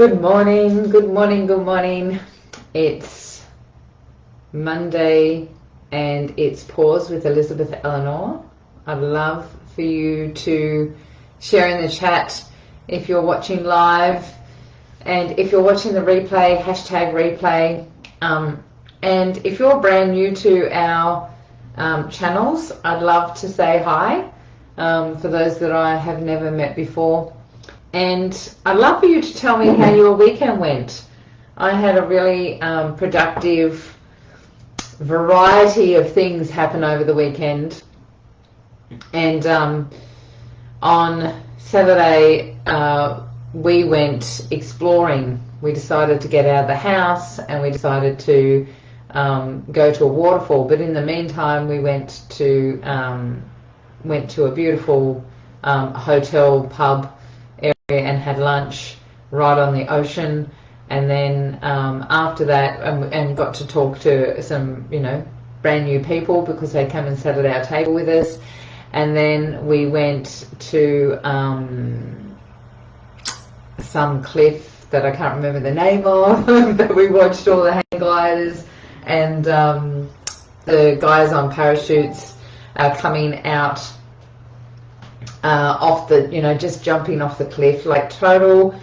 Good morning, good morning, good morning. It's Monday and it's Pause with Elizabeth Elenor. I'd love for you to share in the chat if you're watching live, and if you're watching the replay, hashtag replay. And if you're brand new to our channels, I'd love to say hi for those that I have never met before. And I'd love for you to tell me how your weekend went. I had a really productive variety of things happen over the weekend. And on Saturday, we went exploring. We decided to get out of the house and we decided to go to a waterfall. But in the meantime, we went to a beautiful hotel pub area and had lunch right on the ocean, and then after that and got to talk to some brand new people because they come and sat at our table with us. And then we went to some cliff that I can't remember the name of but we watched all the hang gliders and the guys on parachutes coming out off the, just jumping off the cliff, like totally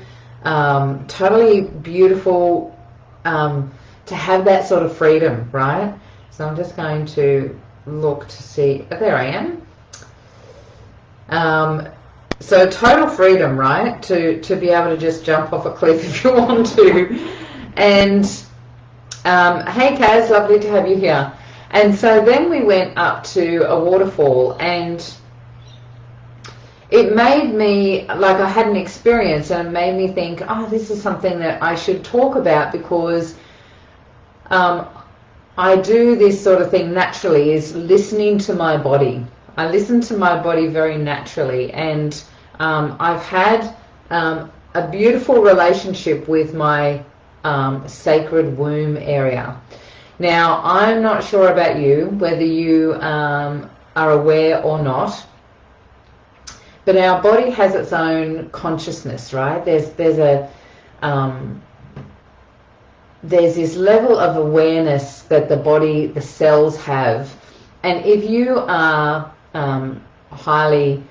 beautiful to have that sort of freedom, right? So I'm just going to look to see, there I am. So total freedom, right? To be able to just jump off a cliff if you want to. And hey Kaz, lovely to have you here. And so then we went up to a waterfall, and it made me, like, I had an experience and it made me think, oh, this is something that I should talk about, because I do this sort of thing naturally, is listening to my body. I listen to my body very naturally, and I've had a beautiful relationship with my sacred womb area. Now, I'm not sure about you, whether you are aware or not, but our body has its own consciousness, right? There's this level of awareness that the body, the cells have, and if you are highly,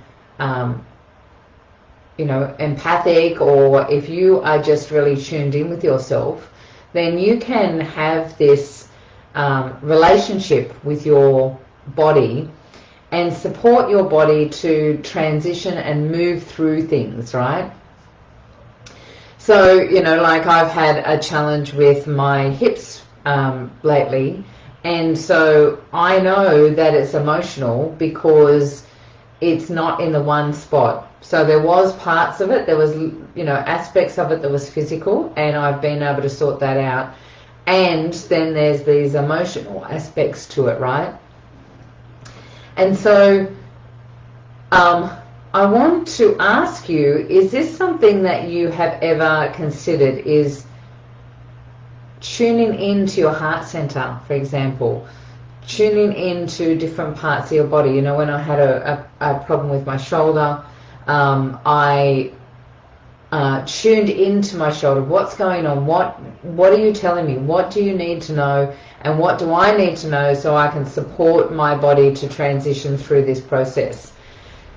empathic, or if you are just really tuned in with yourself, then you can have this relationship with your body and support your body to transition and move through things, right? So, like, I've had a challenge with my hips lately, and so I know that it's emotional because it's not in the one spot. So there was parts of it, there was, aspects of it that was physical, and I've been able to sort that out. And then there's these emotional aspects to it, right? And so I want to ask you, is this something that you have ever considered, is tuning into your heart center, for example, tuning into different parts of your body? When I had a problem with my shoulder, I tuned into my shoulder. What's going on? What are you telling me? What do you need to know? And what do I need to know so I can support my body to transition through this process?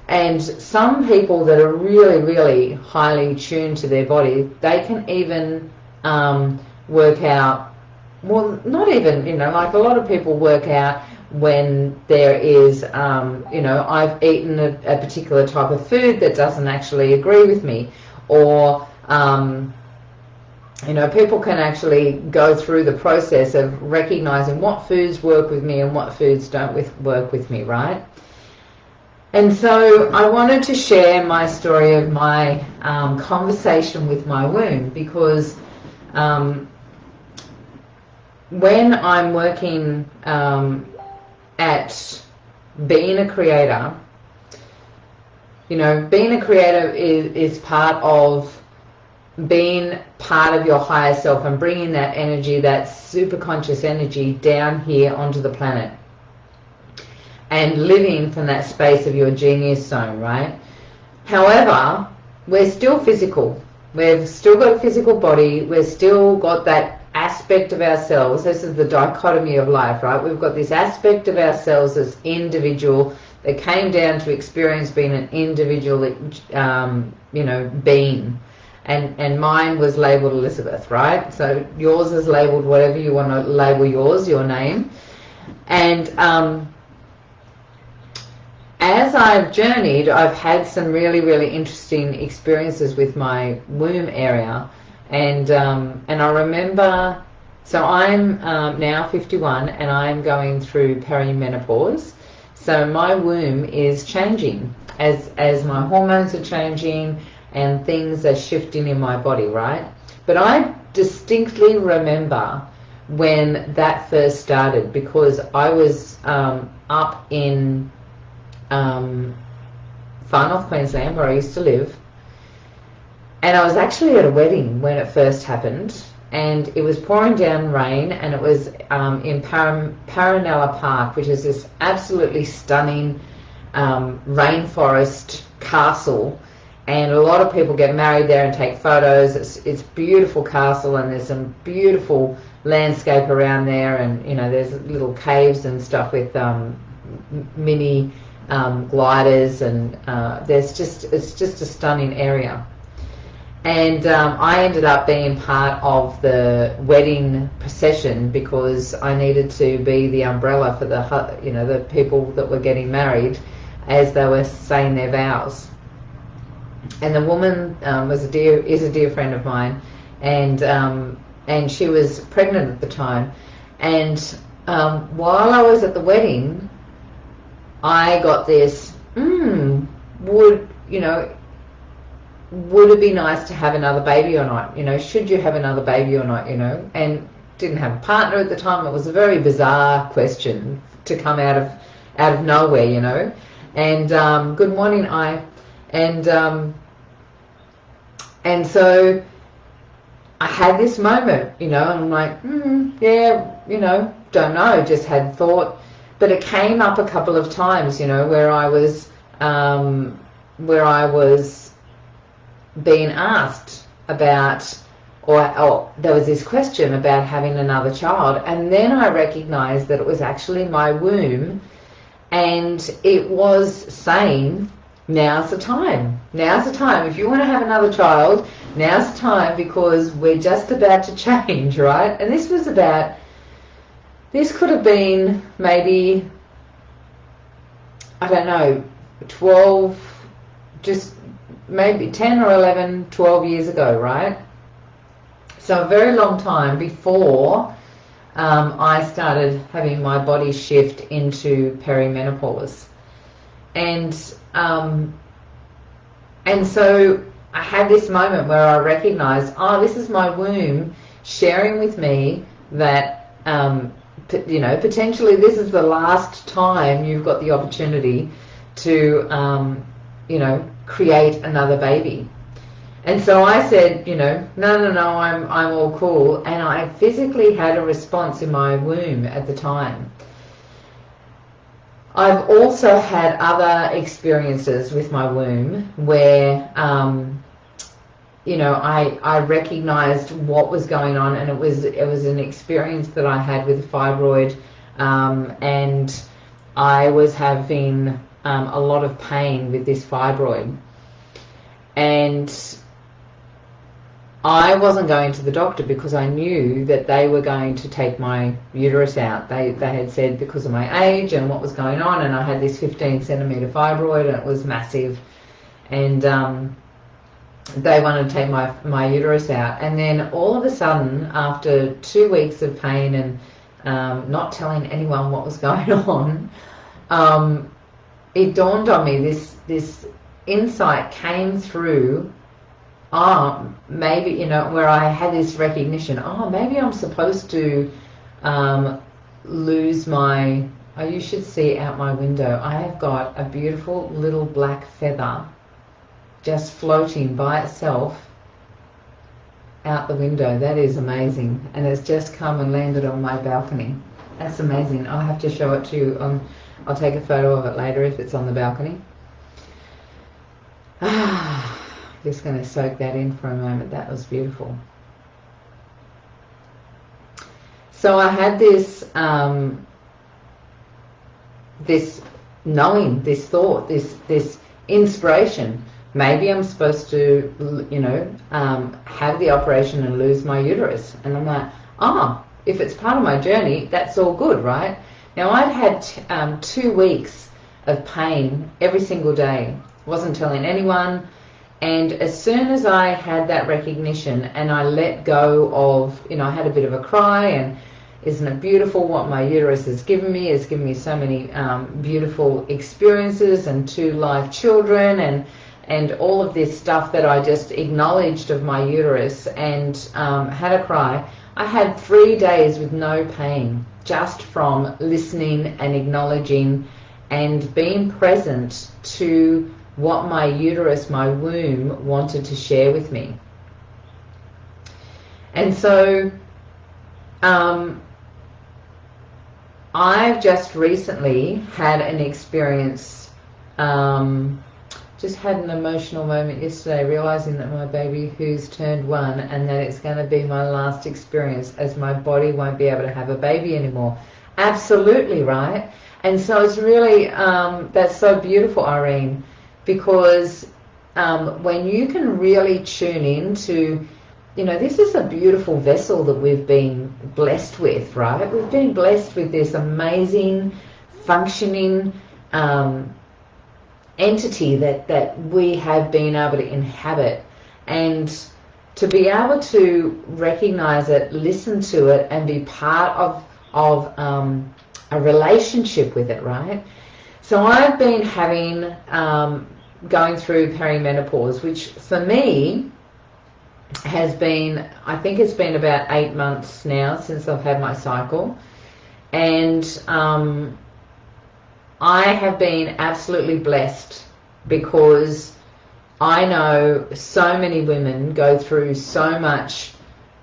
And some people that are really, really highly tuned to their body, they can even work out, well, not even, like a lot of people work out when there is, I've eaten a particular type of food that doesn't actually agree with me, or people can actually go through the process of recognizing what foods work with me and what foods don't work with me, right? And so I wanted to share my story of my conversation with my womb, because when I'm working at being a creator, being a creator is part of being part of your higher self and bringing that energy, that super conscious energy, down here onto the planet and living from that space of your genius zone, right? However, we're still physical. We've still got a physical body. We've still got that aspect of ourselves. This is the dichotomy of life, right? We've got this aspect of ourselves as individual that came down to experience being an individual, you know, being. And mine was labelled Elizabeth, right? So yours is labelled whatever you want to label yours, your name. And as I've journeyed, I've had some really, really interesting experiences with my womb area. And I remember, so I'm now 51 and I'm going through perimenopause. So my womb is changing as my hormones are changing and things are shifting in my body, right? But I distinctly remember when that first started, because I was up in far north Queensland, where I used to live, and I was actually at a wedding when it first happened, and it was pouring down rain, and it was in Paranella Park, which is this absolutely stunning rainforest castle, and a lot of people get married there and take photos. It's a beautiful castle, and there's some beautiful landscape around there, and you know, there's little caves and stuff with mini gliders, and it's just a stunning area. And I ended up being part of the wedding procession because I needed to be the umbrella for the, you know, the people that were getting married as they were saying their vows. And the woman is a dear friend of mine, and she was pregnant at the time. And while I was at the wedding, I got this, would it be nice to have another baby or not? You know, should you have another baby or not? You know, and didn't have a partner at the time. It was a very bizarre question to come out of nowhere, you know. And good morning, and so I had this moment, you know, and I'm like, yeah, you know, don't know, just had thought. But it came up a couple of times, you know, where I was being asked about, or there was this question about having another child, and then I recognized that it was actually my womb, and it was saying, now's the time. Now's the time. If you want to have another child, now's the time, because we're just about to change, right? And this could have been maybe, I don't know, 12, just maybe 10 or 11, 12 years ago, right? So a very long time before I started having my body shift into perimenopause. And so I had this moment where I recognized, this is my womb sharing with me that, you know, potentially this is the last time you've got the opportunity to, you know, create another baby. And so I said, you know, no, I'm all cool. And I physically had a response in my womb at the time. I've also had other experiences with my womb where, you know, I recognized what was going on, and it was an experience that I had with a fibroid, and I was having a lot of pain with this fibroid, and I wasn't going to the doctor because I knew that they were going to take my uterus out. They had said, because of my age and what was going on, and I had this 15 centimeter fibroid, and it was massive, and they wanted to take my uterus out. And then all of a sudden, after 2 weeks of pain and not telling anyone what was going on, it dawned on me, this insight came through, maybe, you know, where I had this recognition, maybe I'm supposed to lose my, you should see out my window, I have got a beautiful little black feather just floating by itself out the window. That is amazing, and it's just come and landed on my balcony. That's amazing. I'll have to show it to you. I'll take a photo of it later if it's on the balcony. Just going to soak that in for a moment. That was beautiful. So I had this this knowing, this thought, this inspiration. Maybe I'm supposed to, have the operation and lose my uterus. And I'm like, if it's part of my journey, that's all good, right? Now, I'd had 2 weeks of pain every single day. Wasn't telling anyone. And as soon as I had that recognition and I let go of, I had a bit of a cry, and isn't it beautiful what my uterus has given me? It's given me so many beautiful experiences and 2 live children and all of this stuff that I just acknowledged of my uterus, and had a cry. I had 3 days with no pain, just from listening and acknowledging and being present to what my uterus, my womb, wanted to share with me. And so I've just recently had an experience, just had an emotional moment yesterday, realizing that my baby, who's turned 1, and that it's going to be my last experience, as my body won't be able to have a baby anymore. Absolutely, right? And so it's really, that's so beautiful, Irene, because when you can really tune in to, this is a beautiful vessel that we've been blessed with, right? We've been blessed with this amazing, functioning entity that we have been able to inhabit. And to be able to recognize it, listen to it, and be part of a relationship with it, right? So I've been having, going through perimenopause, which for me has been, I think it's been about 8 months now since I've had my cycle. And I have been absolutely blessed, because I know so many women go through so much,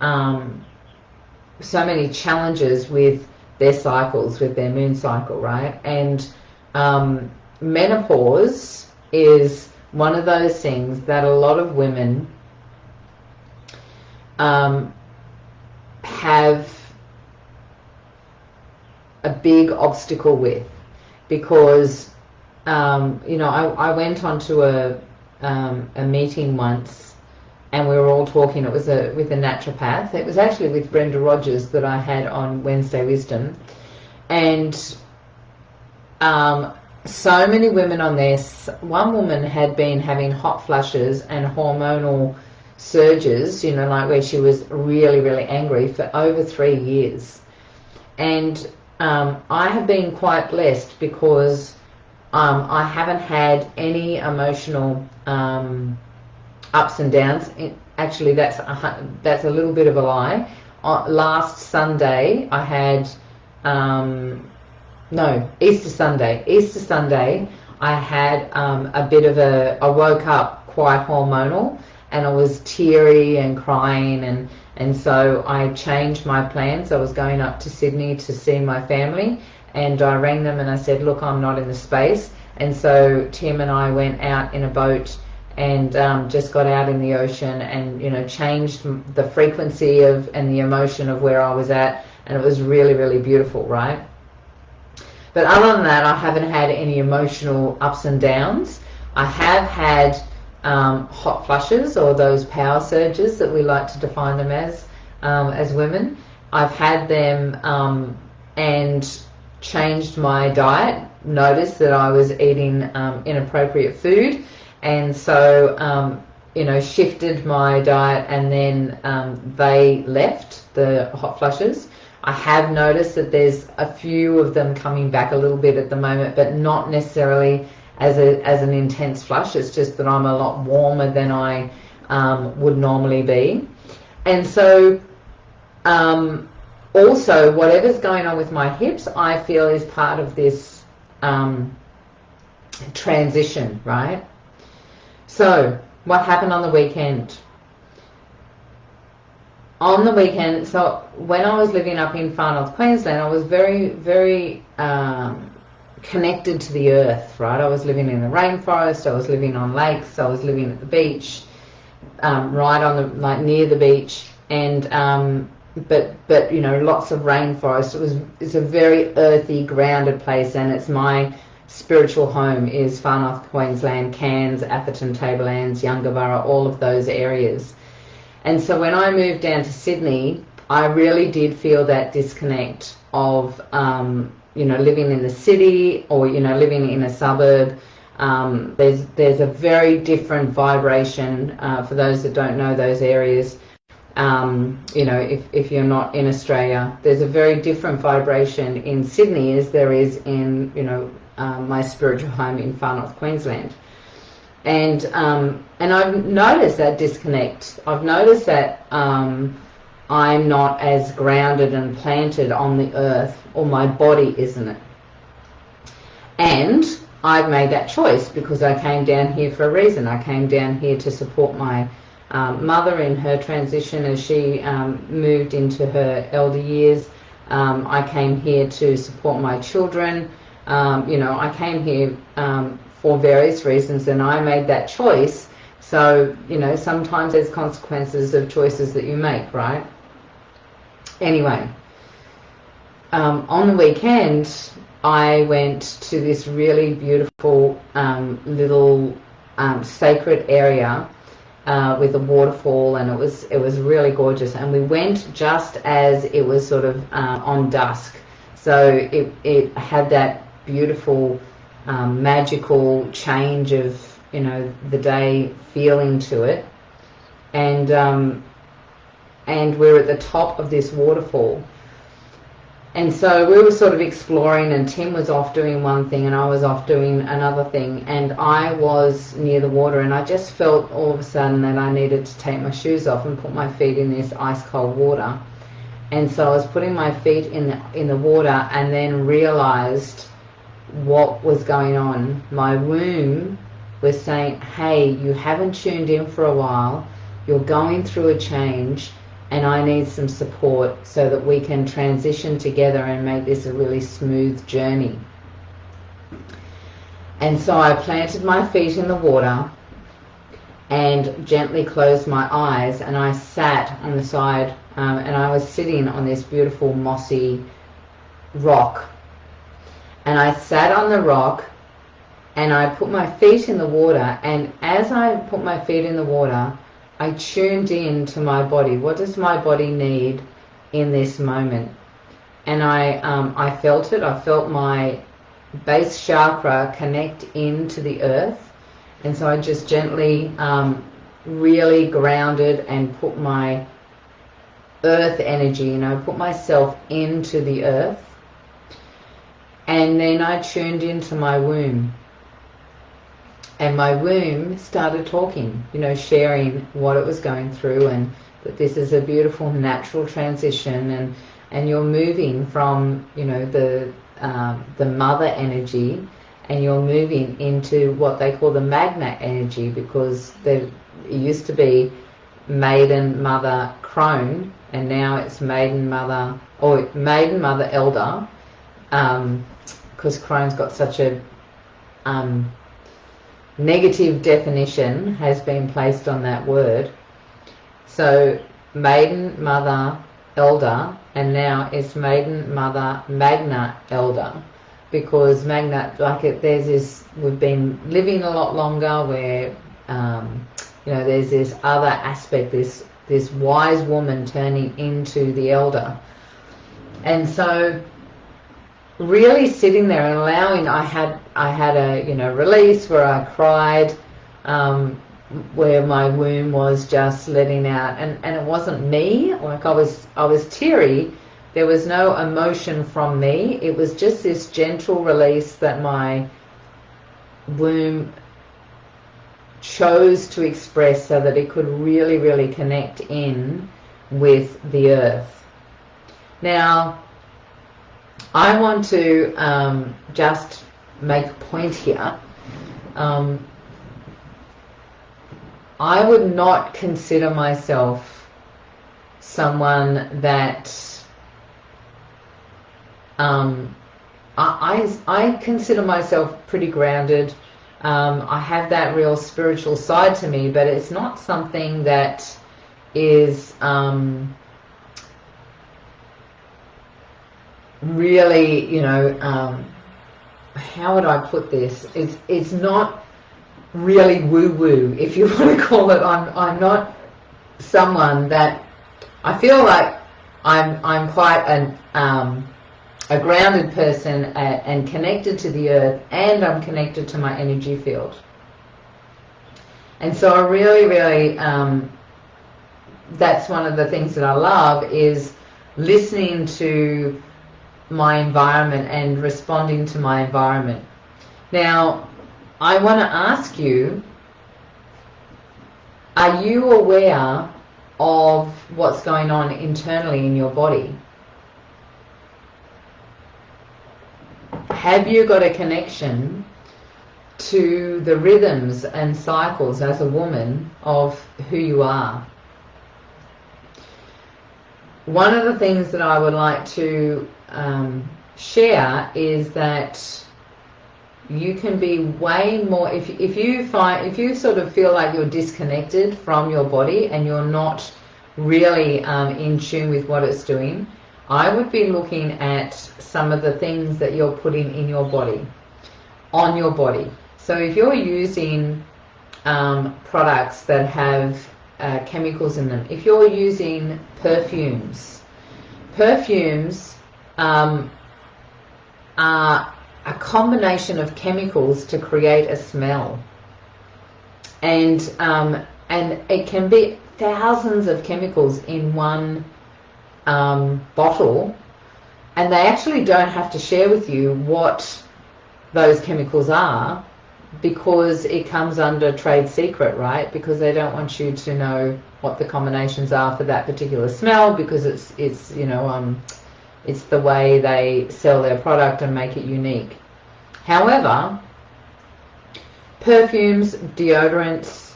so many challenges with their cycles, with their moon cycle, right? And menopause is one of those things that a lot of women have a big obstacle with, because I went onto a meeting once, and we were all talking. It was with a naturopath. It was actually with Brenda Rogers that I had on Wednesday Wisdom, and so many women on this. One woman had been having hot flushes and hormonal surges, like where she was really, really angry for over 3 years. And I have been quite blessed, because I haven't had any emotional ups and downs. Actually, that's a little bit of a lie. Last Sunday I had Easter Sunday I had a bit of I woke up quite hormonal, and I was teary and crying, and so I changed my plans. I was going up to Sydney to see my family, and I rang them and I said, look, I'm not in the space. And so Tim and I went out in a boat and just got out in the ocean, and changed the frequency and the emotion of where I was at, and it was really, really beautiful, right? But other than that, I haven't had any emotional ups and downs. I have had hot flushes, or those power surges that we like to define them as women. I've had them and changed my diet, noticed that I was eating inappropriate food, and so shifted my diet, and then they left, the hot flushes. I have noticed that there's a few of them coming back a little bit at the moment, but not necessarily as an intense flush. It's just that I'm a lot warmer than I would normally be. And so also, whatever's going on with my hips, I feel is part of this transition, right? So what happened on the weekend? On the weekend, so when I was living up in Far North Queensland, I was very, very connected to the earth, right? I was living in the rainforest, I was living on lakes, I was living at the beach, right on the, like, near the beach, and but you know, lots of rainforest. It's a very earthy, grounded place, and it's my spiritual home is Far North Queensland, Cairns, Atherton, Tablelands, Yungaburra, all of those areas. And so when I moved down to Sydney, I really did feel that disconnect of you know, living in the city, or you know, living in a suburb. There's a very different vibration for those that don't know those areas. You know, if you're not in Australia, there's a very different vibration in Sydney as there is in, you know, my spiritual home in Far North Queensland. And I've noticed that disconnect. I've noticed that I'm not as grounded and planted on the earth, or my body isn't it. And I've made that choice because I came down here for a reason. I came down here to support my mother in her transition as she moved into her elder years. I came here to support my children. You know, I came here for various reasons, and I made that choice. So, you know, sometimes there's consequences of choices that you make, right? Anyway, on the weekend, I went to this really beautiful little sacred area with a waterfall, and it was really gorgeous. And we went just as it was sort of on dusk, so it had that beautiful magical change of, you know, the day feeling to it. And we're at the top of this waterfall. And so we were sort of exploring, and Tim was off doing one thing and I was off doing another thing, and I was near the water, and I just felt all of a sudden that I needed to take my shoes off and put my feet in this ice cold water. And so I was putting my feet in the water, and then realized what was going on. My womb was saying, hey, you haven't tuned in for a while, you're going through a change, and I need some support so that we can transition together and make this a really smooth journey. And so I planted my feet in the water and gently closed my eyes, and I sat on the side, and I was sitting on this beautiful mossy rock. And I sat on the rock and I put my feet in the water, and as I put my feet in the water, I tuned in to my body. What does my body need in this moment? And I felt it. I felt my base chakra connect into the earth. And so I just gently really grounded and put my earth energy, you know, put myself into the earth. And then I tuned into my womb. And my womb started talking, you know, sharing what it was going through, and that this is a beautiful natural transition, and you're moving from, you know, the mother energy, and you're moving into what they call the magna energy, because it used to be maiden mother crone, and now it's maiden mother, or maiden mother elder, because crone's got such a negative definition has been placed on that word. So maiden mother elder, and now it's maiden mother magna elder, because magna, like there's this, we've been living a lot longer where you know, there's this other aspect, this wise woman turning into the elder. And so really sitting there and allowing, I had a, you know, release where I cried, where my womb was just letting out, and it wasn't me, like I was teary. There was no emotion from me. It was just this gentle release that my womb chose to express, so that it could really, really connect in with the earth. Now, I want to just make a point here. I would not consider myself someone that I consider myself pretty grounded. I have that real spiritual side to me, but it's not something that is really, you know, how would I put this? It's not really woo-woo, if you want to call it. I'm not someone that, I feel like I'm quite a grounded person and connected to the earth, and I'm connected to my energy field. And so I really, that's one of the things that I love, is listening to my environment and responding to my environment. Now, I want to ask you, are you aware of what's going on internally in your body? Have you got a connection to the rhythms and cycles as a woman of who you are? One of the things that I would like to share is that you can be way more, if you sort of feel like you're disconnected from your body and you're not really in tune with what it's doing, I would be looking at some of the things that you're putting in your body, on your body. So if you're using products that have chemicals in them, if you're using perfumes are a combination of chemicals to create a smell, and it can be thousands of chemicals in one bottle, and they actually don't have to share with you what those chemicals are, because it comes under trade secret, right? Because they don't want you to know what the combinations are for that particular smell, because it's you know, it's the way they sell their product and make it unique. However, perfumes, deodorants,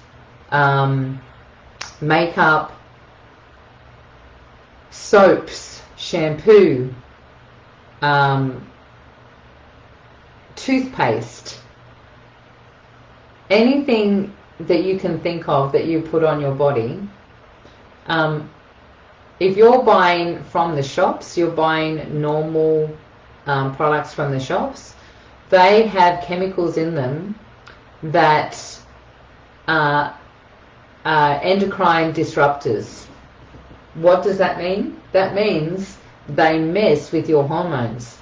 makeup, soaps, shampoo, toothpaste, anything that you can think of that you put on your body, if you're buying from the shops, you're buying normal products from the shops, they have chemicals in them that are endocrine disruptors. What does that mean? That means they mess with your hormones.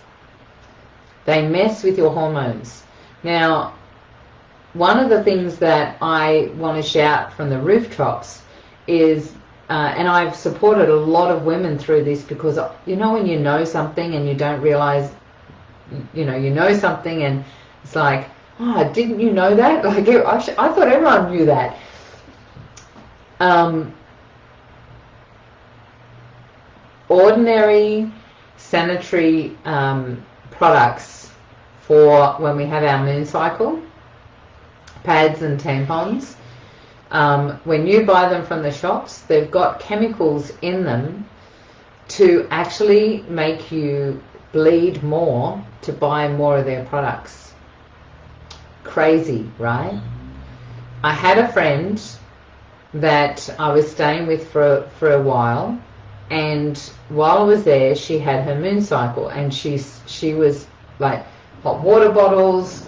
They mess with your hormones. Now, one of the things that I want to shout from the rooftops is, and I've supported a lot of women through this, because you know when you know something and you don't realize, you know something, and it's like, oh, didn't you know that? Like, I thought everyone knew that. Ordinary sanitary products for when we have our moon cycle, pads and tampons, when you buy them from the shops, they've got chemicals in them to actually make you bleed more to buy more of their products. Crazy, right? I had a friend that I was staying with for a while, and while I was there, she had her moon cycle, and she was like hot water bottles,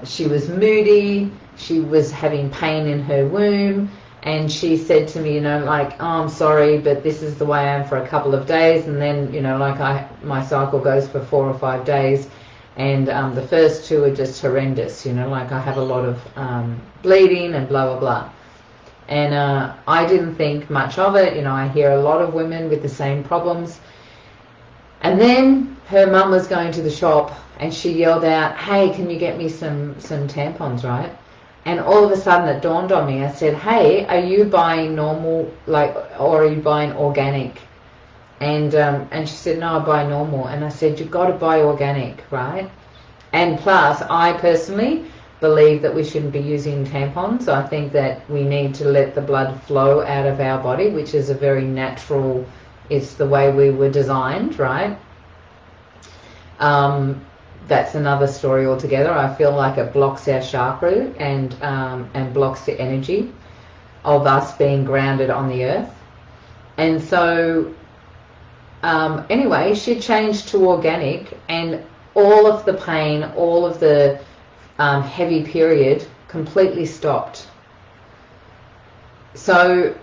she was moody, she was having pain in her womb, and she said to me, you know, like, oh, I'm sorry, but this is the way I am for a couple of days, and then, you know, like my cycle goes for 4 or 5 days, and the first 2 are just horrendous, you know, like I have a lot of bleeding and blah, blah, blah. And I didn't think much of it. You know, I hear a lot of women with the same problems. And then her mum was going to the shop, and she yelled out, hey, can you get me some tampons, right? And all of a sudden it dawned on me. I said, hey, are you buying normal, like, or are you buying organic? And she said, no, I buy normal. And I said, you've got to buy organic, right? And plus, I personally believe that we shouldn't be using tampons. I think that we need to let the blood flow out of our body, which is a very natural, it's the way we were designed, right? that's another story altogether. I feel like it blocks our chakra and blocks the energy of us being grounded on the earth. And so anyway, she changed to organic, and all of the pain, all of the heavy period completely stopped. So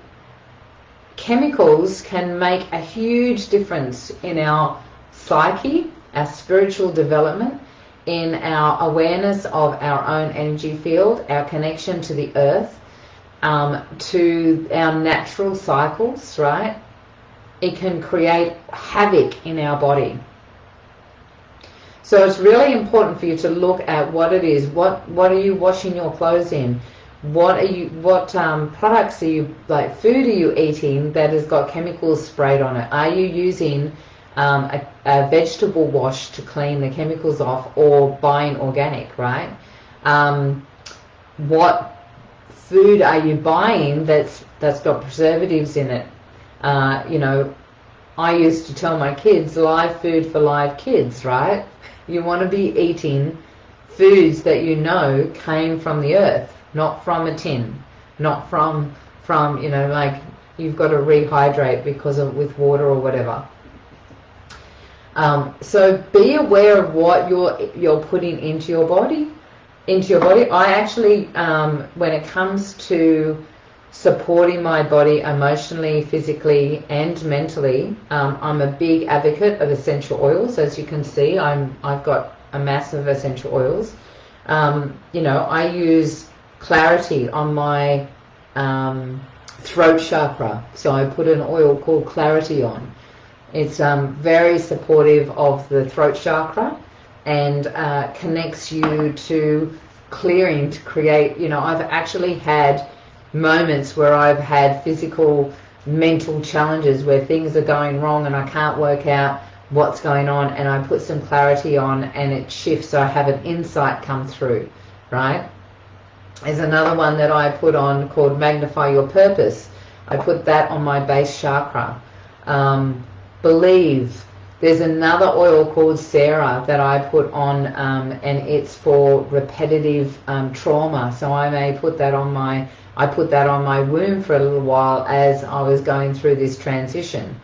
chemicals can make a huge difference in our psyche, our spiritual development, in our awareness of our own energy field, our connection to the earth, to our natural cycles, right? It can create havoc in our body. So it's really important for you to look at what it is. What are you washing your clothes in? What products are you, like food, are you eating that has got chemicals sprayed on it? Are you using a vegetable wash to clean the chemicals off, or buying organic, right? What food are you buying that's got preservatives in it? You know, I used to tell my kids, live food for live kids, right? You want to be eating foods that you know came from the earth, not from a tin, not from you know, like you've got to rehydrate because of with water or whatever. So be aware of what you're putting into your body. I actually, when it comes to supporting my body emotionally, physically, and mentally, I'm a big advocate of essential oils. As you can see, I've got a mass of essential oils. You know, I use Clarity on my throat chakra, so I put an oil called Clarity on. It's very supportive of the throat chakra, and connects you to clearing, to create, you know, I've actually had moments where I've had physical, mental challenges where things are going wrong and I can't work out what's going on, and I put some Clarity on and it shifts, so I have an insight come through, right? There's another one that I put on called Magnify Your Purpose. I put that on my base chakra. Believe. There's another oil called Sarah that I put on, and it's for repetitive trauma. So I may put that on my womb for a little while as I was going through this transition.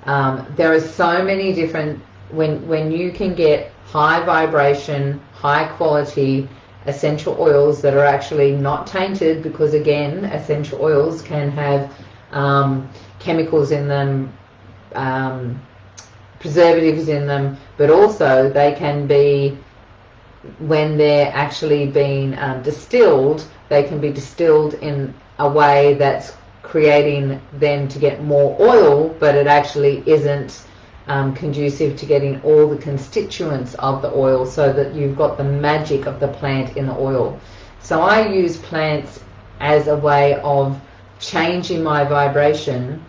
There are so many different, when you can get high vibration, high quality essential oils that are actually not tainted, because again, essential oils can have chemicals in them, preservatives in them, but also they can be, when they're actually being distilled, they can be distilled in a way that's creating them to get more oil, but it actually isn't conducive to getting all the constituents of the oil, so that you've got the magic of the plant in the oil. So I use plants as a way of changing my vibration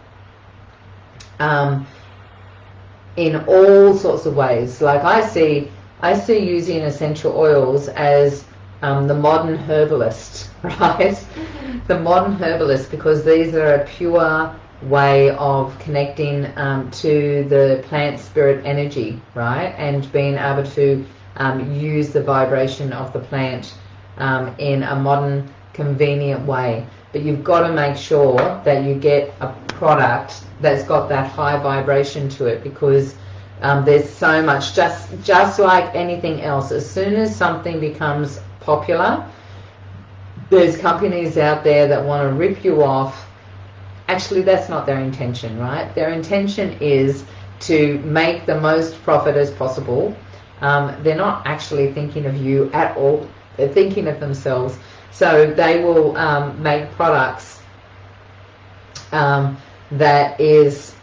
in all sorts of ways. Like I see using essential oils as the modern herbalist, right? The modern herbalist, because these are a pure way of connecting to the plant spirit energy, right? And being able to use the vibration of the plant in a modern, convenient way. But you've got to make sure that you get a product that's got that high vibration to it, because there's so much, just like anything else, as soon as something becomes popular, there's companies out there that want to rip you off. Actually, that's not their intention, right? Their intention is to make the most profit as possible. They're not actually thinking of you at all. They're thinking of themselves. So they will make products that is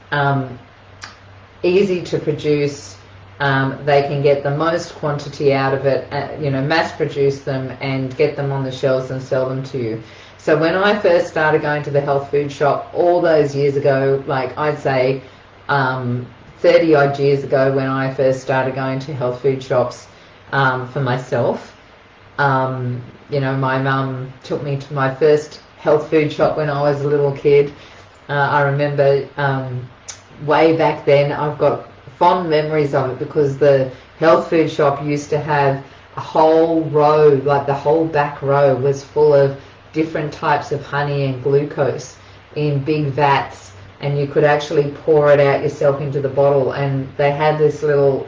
easy to produce. They can get the most quantity out of it, you know, mass produce them and get them on the shelves and sell them to you. So when I first started going to the health food shop all those years ago, like I'd say 30 odd years ago, when I first started going to health food shops for myself, you know, my mum took me to my first health food shop when I was a little kid. I remember way back then, I've got fond memories of it, because the health food shop used to have a whole row, like the whole back row was full of different types of honey and glucose in big vats, and you could actually pour it out yourself into the bottle. And they had this little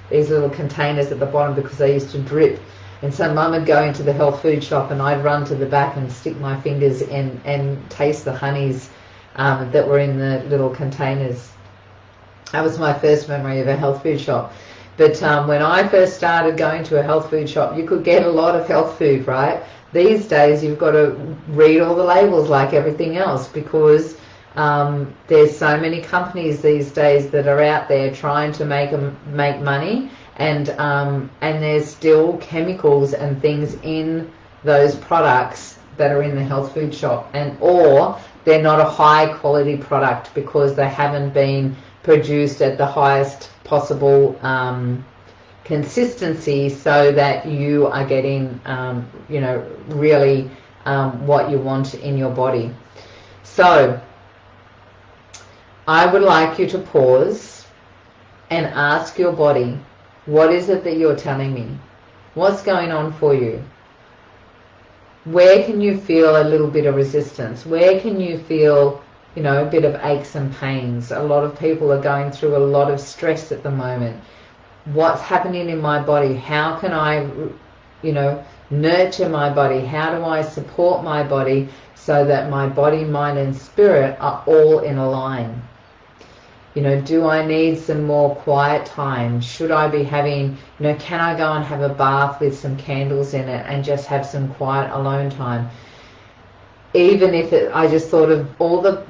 these little containers at the bottom because they used to drip. And so Mum would go into the health food shop and I'd run to the back and stick my fingers in and taste the honeys that were in the little containers. That was my first memory of a health food shop. But when I first started going to a health food shop, you could get a lot of health food, right? These days you've got to read all the labels like everything else, because there's so many companies these days that are out there trying to make money, and there's still chemicals and things in those products that are in the health food shop, or they're not a high quality product because they haven't been produced at the highest possible consistency, so that you are getting really what you want in your body. So I would like you to pause and ask your body, what is it that you're telling me? What's going on for you? Where can you feel a little bit of resistance? Where can you feel, a bit of aches and pains? A lot of people are going through a lot of stress at the moment. What's happening in my body? How can I, nurture my body? How do I support my body so that my body, mind and spirit are all in a line? Do I need some more quiet time? Should I be having, can I go and have a bath with some candles in it and just have some quiet alone time? Even if I just thought of all the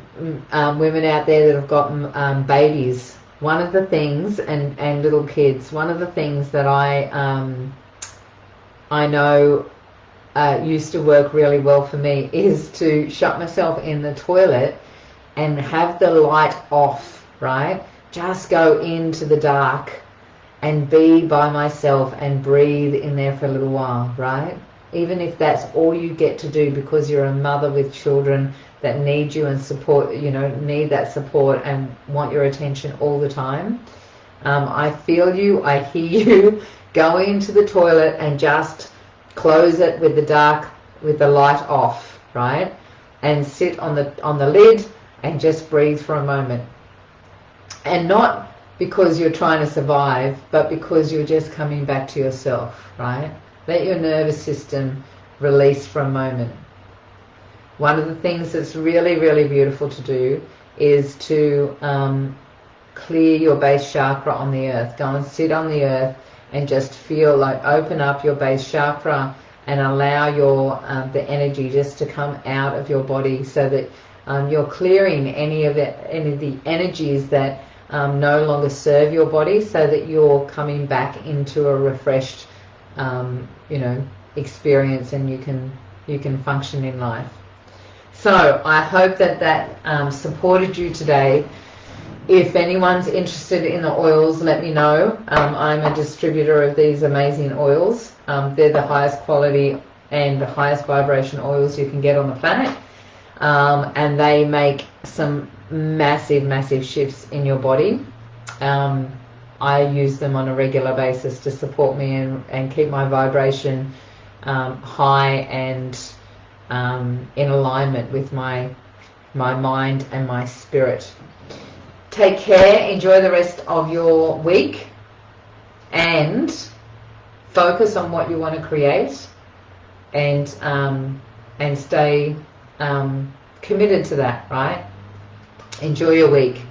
women out there that have got babies, one of the things, and little kids, one of the things that I know used to work really well for me is to shut myself in the toilet and have the light off, right? Just go into the dark and be by myself and breathe in there for a little while, right? Even if that's all you get to do, because you're a mother with children that need you and support, need that support and want your attention all the time. I feel you, I hear you. Go into the toilet and just close it with the light off, right? And sit on the lid and just breathe for a moment. And not because you're trying to survive, but because you're just coming back to yourself, right? Let your nervous system release for a moment. One of the things that's really, really beautiful to do is to clear your base chakra on the earth. Go and sit on the earth and just feel like open up your base chakra and allow your the energy just to come out of your body, so that you're clearing any of the energies that no longer serve your body, so that you're coming back into a refreshed experience, and you can function in life. So I hope that supported you today. If anyone's interested in the oils, let me know. I'm a distributor of these amazing oils. They're the highest quality and the highest vibration oils you can get on the planet. And they make some massive shifts in your body. I use them on a regular basis to support me and keep my vibration high and in alignment with my mind and my spirit. Take care, enjoy the rest of your week, and focus on what you want to create, and stay committed to that, right? Enjoy your week.